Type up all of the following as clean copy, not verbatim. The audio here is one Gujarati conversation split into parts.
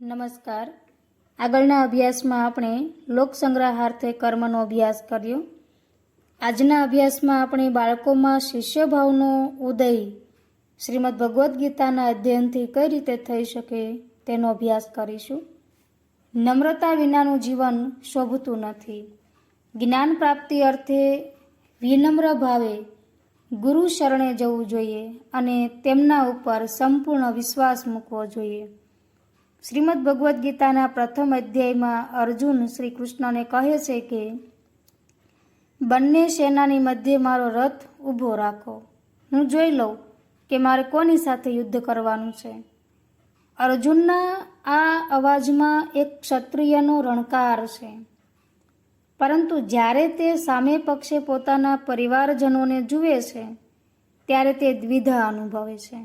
નમસ્કાર. આગળના અભ્યાસમાં આપણે લોકસંગ્રહાર્થે કર્મનો અભ્યાસ કર્યો. આજના અભ્યાસમાં આપણે બાળકોમાં શિષ્યભાવનો ઉદય શ્રીમદ ભગવદ્ ગીતાના અધ્યયનથી કઈ રીતે થઈ શકે તેનો અભ્યાસ કરીશું. નમ્રતા વિનાનું જીવન શોભતું નથી. જ્ઞાન પ્રાપ્તિ અર્થે વિનમ્ર ભાવે ગુરુ શરણે જવું જોઈએ અને તેમના ઉપર સંપૂર્ણ વિશ્વાસ મૂકવો જોઈએ. શ્રીમદ ભગવદ્ ગીતાના પ્રથમ અધ્યાયમાં અર્જુન શ્રી કૃષ્ણને કહે છે કે બંને સેનાની મધ્યે મારો રથ ઊભો રાખો, હું જોઈ લઉં કે મારે કોની સાથે યુદ્ધ કરવાનું છે. અર્જુનના આ અવાજમાં એક ક્ષત્રિયનો રણકાર છે, પરંતુ જ્યારે તે સામે પક્ષે પોતાના પરિવારજનોને જુએ છે ત્યારે તે દ્વિધા અનુભવે છે.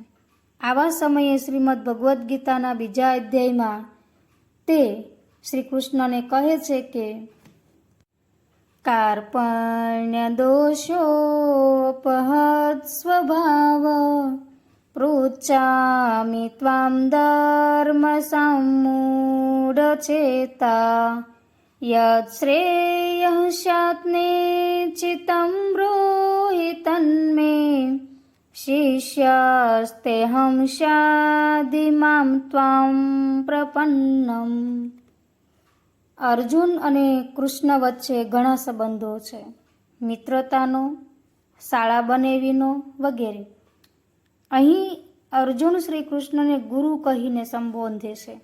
આવા સમયે શ્રીમદ ભગવદ્ ગીતાના બીજા અધ્યાયમાં તે શ્રી કૃષ્ણને કહે છે કે કાર્પણ્ય દોષોપહત સ્વભાવ પૃચ્છામિ ત્વામ ધર્મ સમૂઢચેતા યદ શ્રેયઃ સ્યાત્ને ચિત્તં બ્રૂહિ તન્મે શિષ્યસ્તેહં શાધિ મામ ત્વામ પ્રપન્નમ. અર્જુન અને કૃષ્ણ વચ્ચે ઘણા સંબંધો છે, મિત્રતાનો, શાળા બનેવીનો વગેરે. અહીં અર્જુન શ્રી કૃષ્ણને ગુરુ કહીને સંબોધે છે,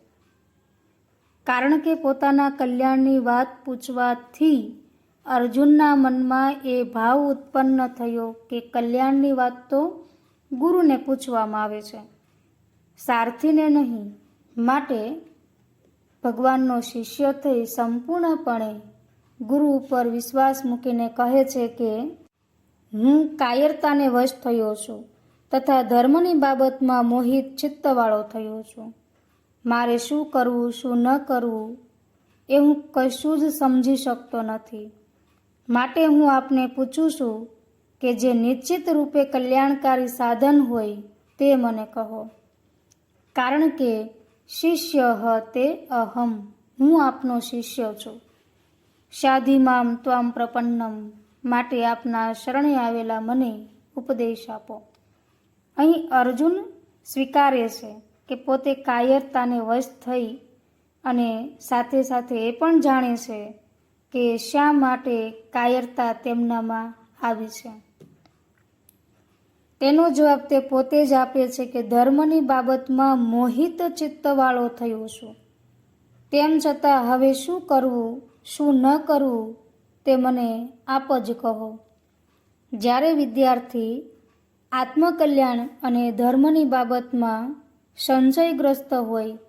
કારણ કે પોતાના કલ્યાણની વાત પૂછવાથી અર્જુનના મનમાં એ ભાવ ઉત્પન્ન થયો કે કલ્યાણની વાત તો ગુરુને પૂછવામાં આવે છે, સારથીને નહીં. માટે ભગવાનનો શિષ્ય થઈ સંપૂર્ણપણે ગુરુ ઉપર વિશ્વાસ મૂકીને કહે છે કે હું કાયરતાને વશ થયો છું તથા ધર્મની બાબતમાં મોહિત ચિત્તવાળો થયો છું. મારે શું કરવું શું ન કરવું એ હું કશું જ સમજી શકતો નથી. માટે હું આપને પૂછું છું કે જે નિશ્ચિત રૂપે કલ્યાણકારી સાધન હોય તે મને કહો, કારણ કે શિષ્ય તે અહમ, હું આપનો શિષ્ય છું. શાધિ મામ ત્વામ પ્રપન્નમ, માટે આપના શરણે આવેલા મને ઉપદેશ આપો. અહીં અર્જુન સ્વીકારે છે કે પોતે કાયરતાને વશ થઈ અને સાથે સાથે એ પણ જાણે છે કે શા માટે કાયરતા તેમનામાં આવી છે. તેનો જવાબ તે પોતે જ આપે છે કે ધર્મની બાબતમાં મોહિત ચિત્તવાળો થયો છું. તેમ છતાં હવે શું કરવું શું ન કરવું તે મને આપ જ કહો. જ્યારે વિદ્યાર્થી આત્મકલ્યાણ અને ધર્મની બાબતમાં સંશયગ્રસ્ત હોય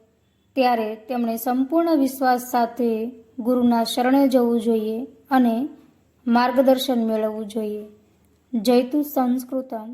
ત્યારે તેમણે સંપૂર્ણ વિશ્વાસ સાથે ગુરુના શરણે જવું જોઈએ અને માર્ગદર્શન મેળવવું જોઈએ. જયતુ સંસ્કૃતમ.